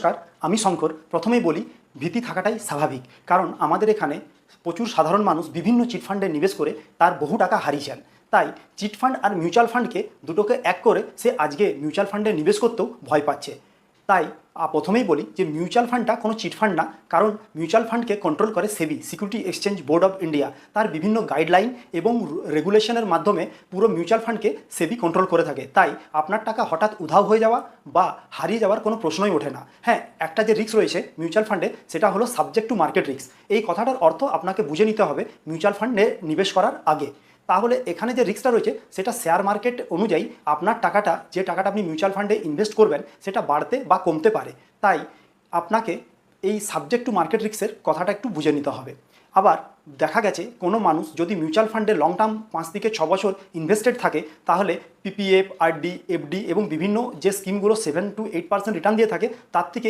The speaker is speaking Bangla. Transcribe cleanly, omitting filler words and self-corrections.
নমস্কার, আমি শঙ্কর। প্রথমেই বলি, ভীতি থাকাটাই স্বাভাবিক, কারণ আমাদের এখানে প্রচুর সাধারণ মানুষ বিভিন্ন চিটফান্ডে নিবেশ করে তার বহু টাকা হারিয়েছেন। তাই চিটফান্ড আর মিউচুয়াল ফান্ডকে দুটোকে এক করে সে আজকে মিউচুয়াল ফান্ডে নিবেশ করতেও ভয় পাচ্ছে। তাই প্রথমেই বলি যে মিউচুয়াল ফান্ডটা কোনো চিটফান্ড না, কারণ মিউচুয়াল ফান্ডকে কন্ট্রোল করে SEBI, security exchange board of India. তার বিভিন্ন গাইডলাইন এবং রেগুলেশনের মাধ্যমে পুরো মিউচুয়াল ফান্ডকে সেবি কন্ট্রোল করে থাকে। তাই আপনার টাকা হঠাৎ উধাও হয়ে যাওয়া বা হারিয়ে যাওয়ার কোনো প্রশ্নই ওঠে না। হ্যাঁ, একটা যে রিস্ক রয়েছে মিউচুয়াল ফান্ডে, সেটা হলো সাবজেক্ট টু মার্কেট রিস্ক। এই কথাটার অর্থ আপনাকে বুঝে নিতে হবে মিউচুয়াল ফান্ডে নিবেশ করার আগে। তাহলে এখানে যে রিস্কটা রয়েছে সেটা শেয়ার মার্কেট অনুযায়ী আপনার টাকাটা, যে টাকাটা আপনি মিউচুয়াল ফান্ডে ইনভেস্ট করবেন, সেটা বাড়তে বা কমতে পারে। তাই আপনাকে এই সাবজেক্ট টু মার্কেট রিস্কের কথাটা একটু বুঝে নিতে হবে। আবার দেখা গেছে কোনো মানুষ যদি মিউচুয়াল ফান্ডে লং টার্ম 5 থেকে 6 বছর ইনভেস্টেড থাকে, তাহলে পিপিএফ, আরডি, এফডি এবং বিভিন্ন যে স্কিমগুলো 7 to 8% রিটার্ন দিয়ে থাকে, তার থেকে